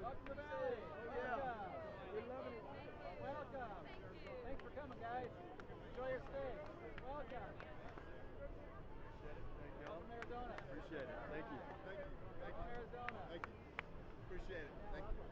Welcome to the Valley. Oh, yeah. We're loving it. Welcome. Thanks for coming, guys. Enjoy your stay. Welcome. Appreciate it. Thank you. Welcome to Arizona. Appreciate it. Thank you. Thank you. Thank Welcome to you. Arizona. Thank you. Appreciate it. Thank you.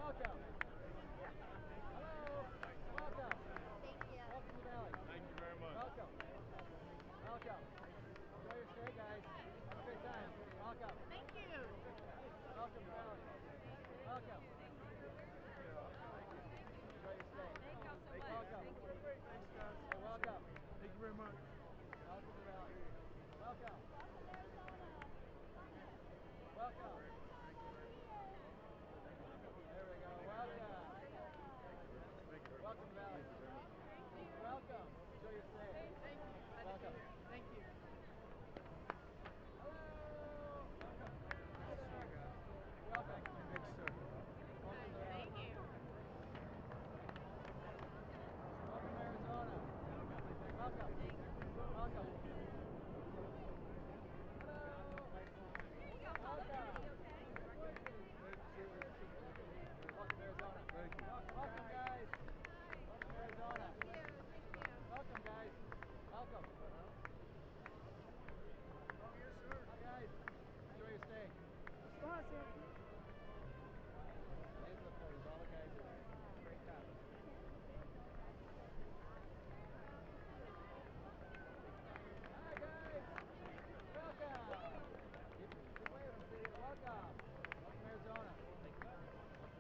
Welcome. Hello. Welcome. Thank you. Welcome to the Valley. Thank you very much. Welcome. Welcome. Enjoy your stay, guys. Have a great time. Welcome. Thank you. Welcome to the Valley. Welcome. Enjoy your stay. Thank y'all so much. Welcome. Thank you. Thanks, guys. Hey, welcome. Thank you very much. Welcome to the Valley. Welcome. Welcome, Arizona. Welcome. There we go. Welcome. Welcome to the Valley. Welcome. Enjoy your stay. Thank you. Welcome. Thank you. Hello. Welcome. Hi there. Welcome. Thanks, sir. Welcome to the Valley. Thank you. Welcome to Arizona. Welcome. Welcome. Hello. Welcome. Welcome to Arizona. Thank you. Welcome, guys. Welcome to Arizona. Thank you. Welcome, guys. Welcome. Oh, yes, sir. Hi, guys. Enjoy your stay. Sponsor. These are the photos. All the guys are there. Great time. Hi, guys. Welcome. Keep waving, see. Welcome. Welcome to Arizona.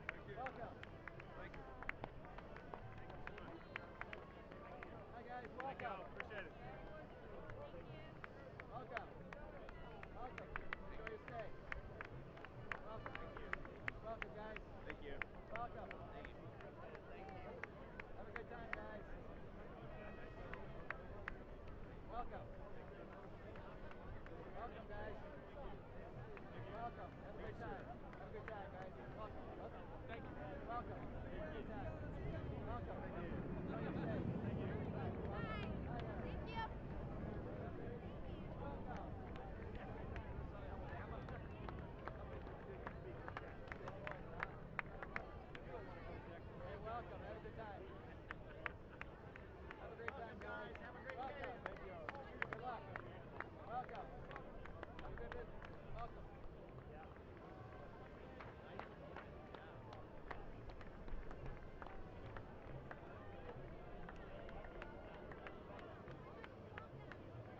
Thank you. Welcome. Thank you. Hi, guys. Thank you. Welcome. Appreciate it. Welcome. Welcome. Enjoy your stay. Welcome. Thank you. Welcome, guys. Thank you. Welcome. Thank you. Thank you. Have a good time, guys. Welcome. Welcome, guys. Welcome. Have a good time. Have a good time, guys. Welcome. Welcome. Thank you. Welcome. Have a good time. Welcome. Enjoy your stay. Thank you. Welcome. Hi there. Thank you. Welcome. Hey, welcome. Have a good time. Have a great time, guys. Have a great welcome. Thank you. Good luck. Welcome. Have a good business. Welcome.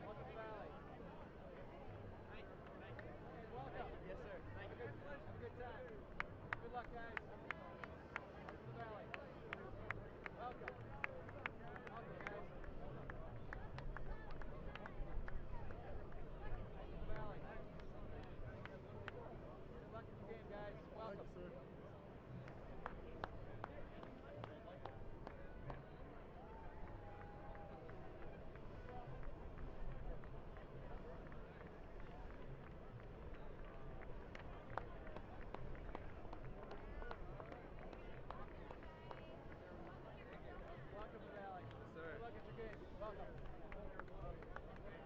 Welcome to the Valley. Thank you. Hey, welcome. Yes, sir. Thank you. Have a good time. Good luck, guys. Welcome to the Valley. Welcome. Welcome, guys. Welcome to the Valley. Good luck in the game, guys. Welcome. Thank you, sir. Welcome to the Valley. Yes, sir. Good luck at your game. Welcome.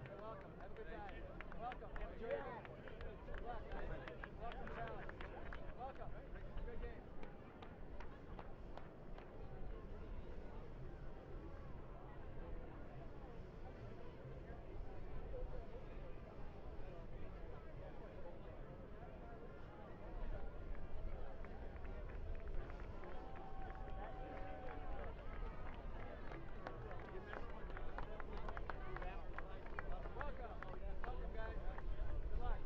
You're welcome. Have a good time. Welcome. Enjoy your game. Good luck, guys. Welcome to the Valley. Welcome. Good game. Welcome. Welcome, guys. Good luck.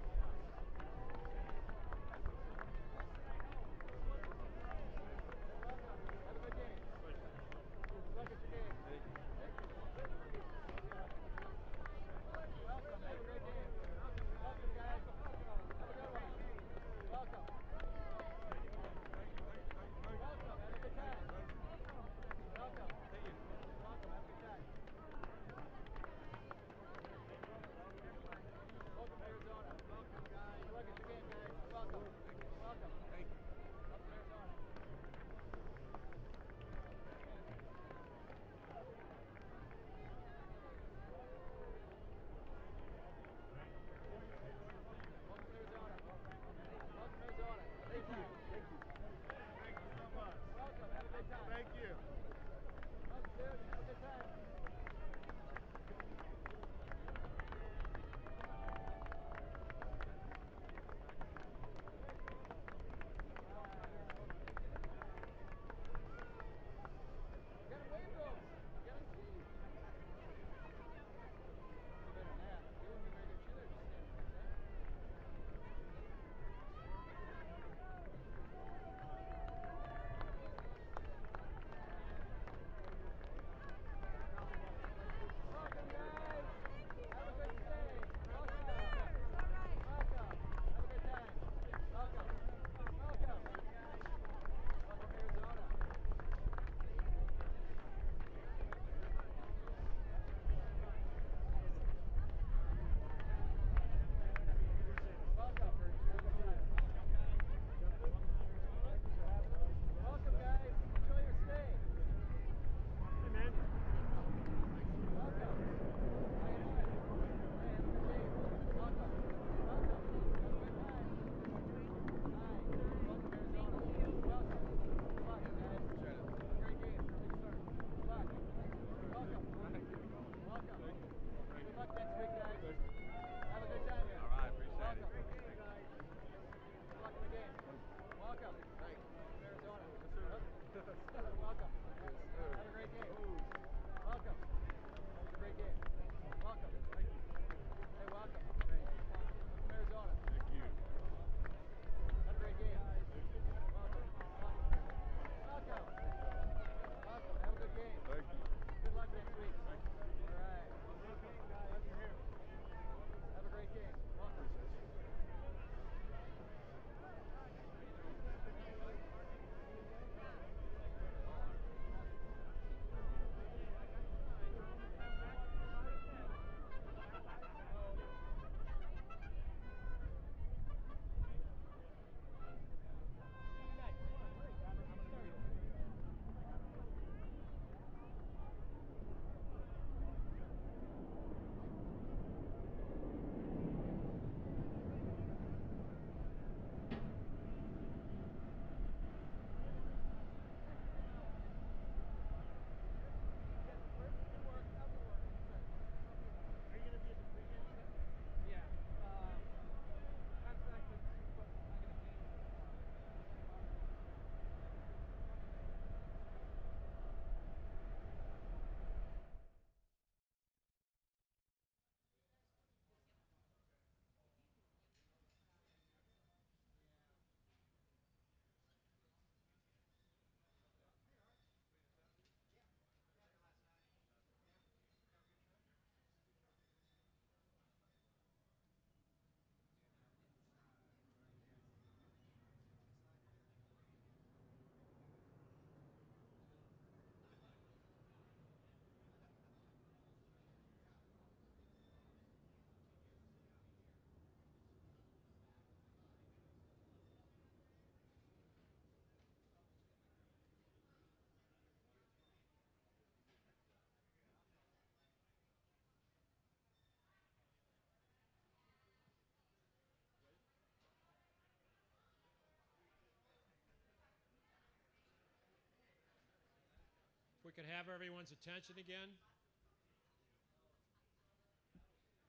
could have everyone's attention again.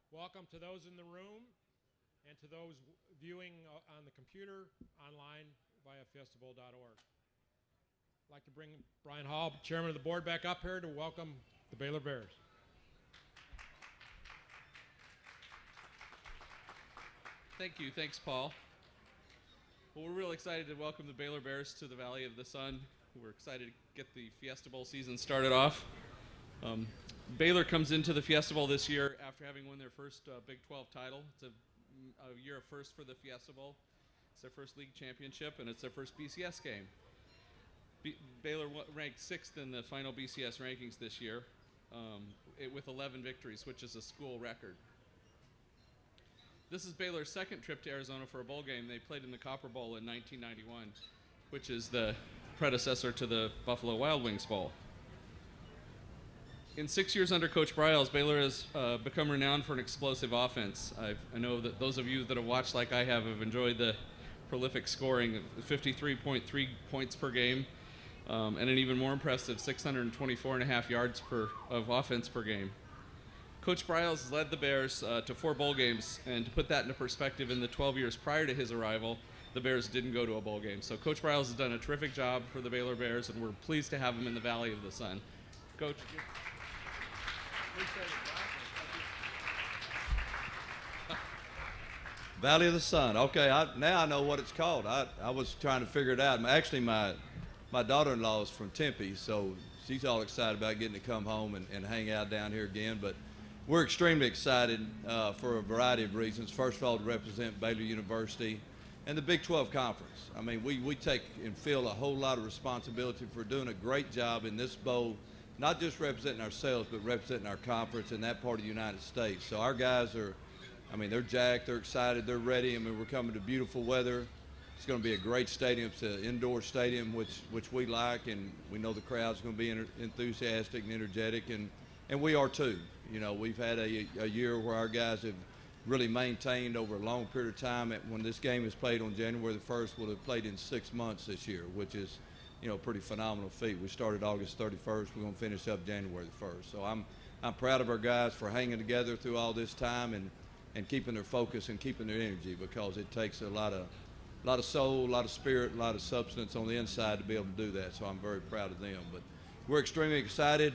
Welcome to those in the room and to those viewing on the computer online via fiestabowl.org. I'd like to bring Brian Hall, chairman of the board, back up here to welcome the Baylor Bears. Thank you. Thanks, Paul. Well, we're real excited to welcome the Baylor Bears to the Valley of the Sun. We're excited to get the Fiesta Bowl season started off. Baylor comes into the Fiesta Bowl this year after having won their first Big 12 title. It's a year of first for the Fiesta Bowl. It's their first league championship, and it's their first BCS game. Baylor ranked 6th in the final BCS rankings this year with 11 victories, which is a school record. This is Baylor's second trip to Arizona for a bowl game. They played in the Copper Bowl in 1991, which is the predecessor to the Buffalo Wild Wings Bowl. In 6 years under Coach Briles, Baylor has become renowned for an explosive offense. I know that those of you that have watched like I have enjoyed the prolific scoring of 53.3 points per game and an even more impressive 624.5 yards of offense per game. Coach Briles has led the Bears to 4 bowl games, and to put that into perspective, in the 12 years prior to his arrival, the Bears didn't go to a bowl game. So Coach Briles has done a terrific job for the Baylor Bears, and we're pleased to have him in the Valley of the Sun. Coach. Valley of the Sun. Okay, now I know what it's called. I was trying to figure it out. Actually, my daughter-in-law is from Tempe, so she's all excited about getting to come home and hang out down here again. But we're extremely excited for a variety of reasons. First of all, to represent Baylor University and the Big 12 Conference. I mean, we take and feel a whole lot of responsibility for doing a great job in this bowl, not just representing ourselves, but representing our conference in that part of the United States. So our guys are, they're jacked, they're excited, they're ready. We're coming to beautiful weather. It's going to be a great stadium. It's an indoor stadium, which we like, and we know the crowd's going to be enthusiastic and energetic, and we are too. You know, we've had a year where our guys have really maintained over a long period of time. When this game is played on January the 1st, we'll have played in 6 months this year, which is, a pretty phenomenal feat. We started August 31st. We're going to finish up January the 1st. So I'm proud of our guys for hanging together through all this time and keeping their focus and keeping their energy, because it takes a lot of soul, a lot of spirit, a lot of substance on the inside to be able to do that. So I'm very proud of them. But we're extremely excited.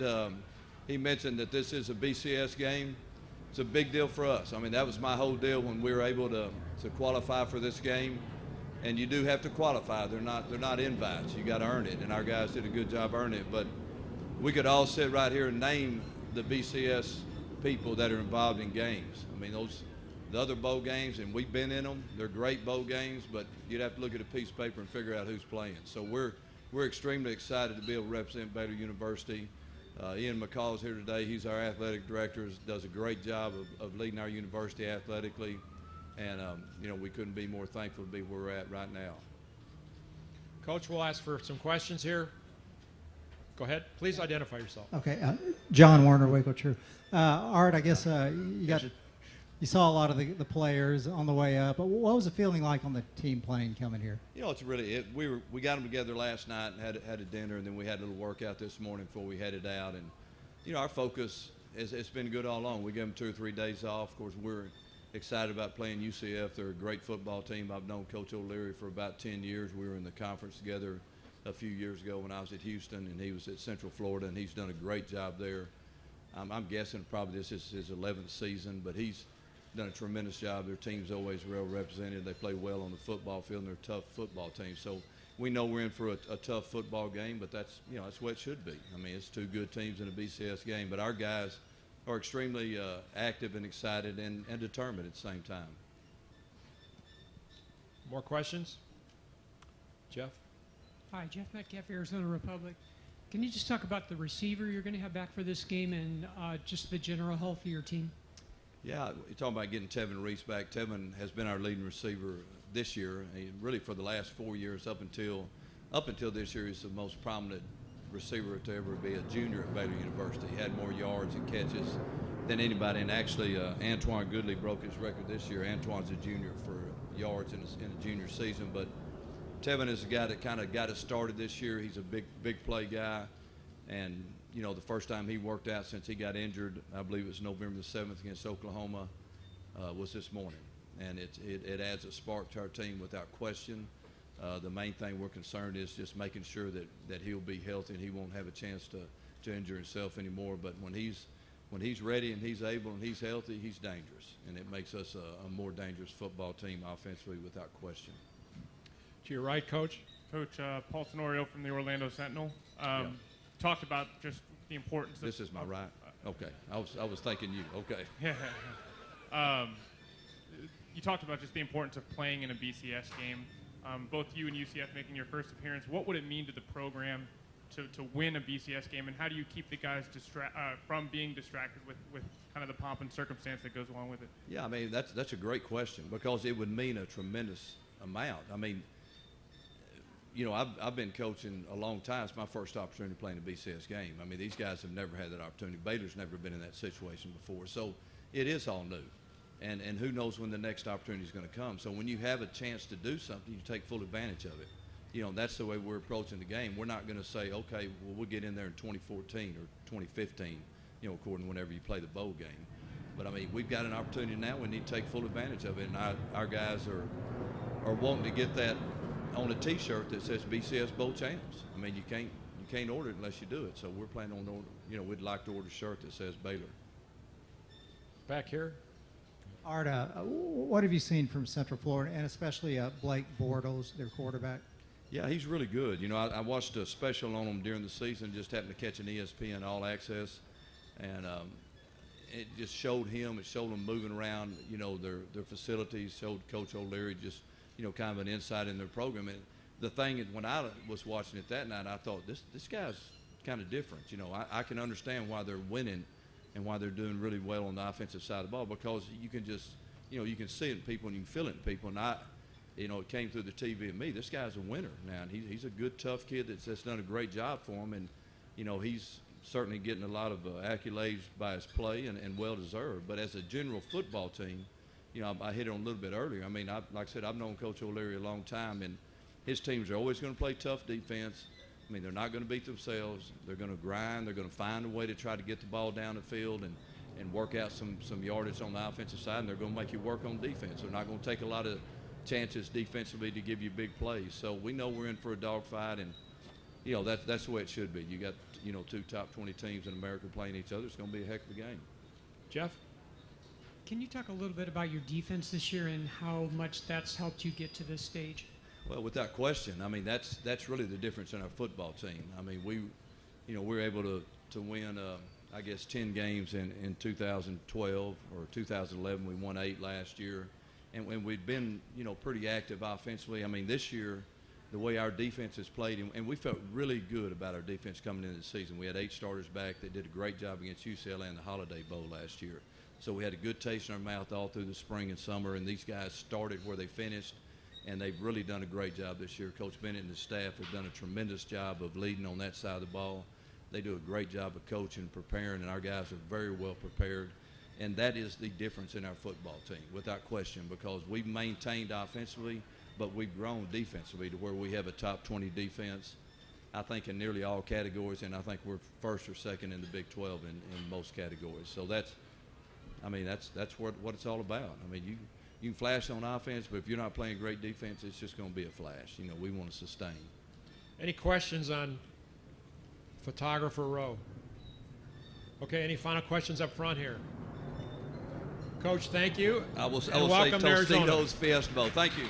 He mentioned that this is a BCS game. It's a big deal for us. That was my whole deal when we were able to qualify for this game. And you do have to qualify. They're not invites. You got to earn it, and our guys did a good job earning it. But we could all sit right here and name the BCS people that are involved in games. The other bowl games, and we've been in them. They're great bowl games, but you'd have to look at a piece of paper and figure out who's playing. So we're extremely excited to be able to represent Baylor University. Ian McCall is here today. He's our athletic director. Does a great job of leading our university athletically. And, we couldn't be more thankful to be where we're at right now. Coach, we'll ask for some questions here. Go ahead. Please identify yourself. Okay. John Warner, Waco True. Art, I guess you saw a lot of the players on the way up. But what was the feeling like on the team plane coming here? It's really we got them together last night and had a dinner, and then we had a little workout this morning before we headed out. And, our focus it's been good all along. We give them 2 or 3 days off. Of course, we're excited about playing UCF. They're a great football team. I've known Coach O'Leary for about 10 years. We were in the conference together a few years ago when I was at Houston, and he was at Central Florida, and he's done a great job there. I'm guessing probably this is his 11th season, but he's done a tremendous job. Their team's always well represented. They play well on the football field, and they're a tough football team. So we know we're in for a tough football game, but that's what it should be. It's 2 good teams in a BCS game, but our guys are extremely active and excited and determined at the same time. More questions? Jeff? Hi, Jeff Metcalf, Arizona Republic. Can you just talk about the receiver you're going to have back for this game and just the general health of your team? Yeah, you're talking about getting Tevin Reese back. Tevin has been our leading receiver this year, and really for the last 4 years up until this year. He's the most prominent receiver to ever be a junior at Baylor University. He had more yards and catches than anybody, and actually Antoine Goodley broke his record this year. Antoine's a junior for yards in a junior season, but Tevin is a guy that kind of got us started this year. He's a big play guy, and you know, the first time he worked out since he got injured, I believe it was November the 7th against Oklahoma, was this morning. And it adds a spark to our team without question. The main thing we're concerned is just making sure that he'll be healthy and he won't have a chance to injure himself anymore. But when he's ready and he's able and he's healthy, he's dangerous. And it makes us a more dangerous football team offensively without question. To your right, Coach. Coach, Paul Tenorio from the Orlando Sentinel. Talked about just the importance of... This is my right? Okay. I was thinking you. Okay. You talked about just the importance of playing in a BCS game. Both you and UCF making your first appearance. What would it mean to the program to win a BCS game, and how do you keep the guys from being distracted with kind of the pomp and circumstance that goes along with it? Yeah, I mean, that's a great question because it would mean a tremendous amount. I mean, you know, I've been coaching a long time. It's my first opportunity playing a BCS game. I mean, these guys have never had that opportunity. Baylor's never been in that situation before. So it is all new. And who knows when the next opportunity is going to come. So when you have a chance to do something, you take full advantage of it. You know, that's the way we're approaching the game. We're not going to say, okay, well, we'll get in there in 2014 or 2015, you know, according to whenever you play the bowl game. But, I mean, we've got an opportunity now. We need to take full advantage of it. And our guys are wanting to get that on a T-shirt that says BCS Bowl Champs. I mean, you can't order it unless you do it. So we're planning on order. You know, we'd like to order a shirt that says Baylor. Back here. Art, what have you seen from Central Florida, and especially Blake Bortles, their quarterback? Yeah, he's really good. You know, I watched a special on him during the season, just happened to catch an ESPN All Access, and it just showed him. It showed them moving around, you know, their facilities, showed Coach O'Leary just, you know, kind of an insight in their program. And the thing is, when I was watching it that night, I thought, this guy's kind of different. You know, I can understand why they're winning and why they're doing really well on the offensive side of the ball, because you can just, you know, you can see it in people and you can feel it in people. And you know, it came through the TV and me. This guy's a winner now, and he's a good, tough kid that's done a great job for him. And, you know, he's certainly getting a lot of accolades by his play and well-deserved. But as a general football team, you know, I hit it on a little bit earlier. I mean, like I said, I've known Coach O'Leary a long time, and his teams are always going to play tough defense. I mean, they're not going to beat themselves. They're going to grind. They're going to find a way to try to get the ball down the field and work out some yardage on the offensive side, and they're going to make you work on defense. They're not going to take a lot of chances defensively to give you big plays. So we know we're in for a dogfight, and, you know, that's the way it should be. You got, you know, two top 20 teams in America playing each other. It's going to be a heck of a game. Jeff? Can you talk a little bit about your defense this year and how much that's helped you get to this stage? Well, without question. I mean, that's really the difference in our football team. I mean, we were able to win, I guess, 10 games in 2012 or 2011. We won 8 last year. And we'd been, you know, pretty active offensively. I mean, this year, the way our defense has played, and we felt really good about our defense coming into the season. We had 8 starters back. They did a great job against UCLA in the Holiday Bowl last year. So we had a good taste in our mouth all through the spring and summer, and these guys started where they finished, and they've really done a great job this year. Coach Bennett and his staff have done a tremendous job of leading on that side of the ball. They do a great job of coaching, preparing, and our guys are very well prepared. And that is the difference in our football team, without question, because we've maintained offensively, but we've grown defensively to where we have a top 20 defense, I think, in nearly all categories, and I think we're first or second in the Big 12 in most categories. So that's what it's all about. I mean, you can flash on offense, but if you're not playing great defense, it's just going to be a flash. You know, we want to sustain. Any questions on Photographer Row? Okay, any final questions up front here? Coach, thank you. I will say welcome to Arizona. Tostitos Fiesta Bowl. Thank you.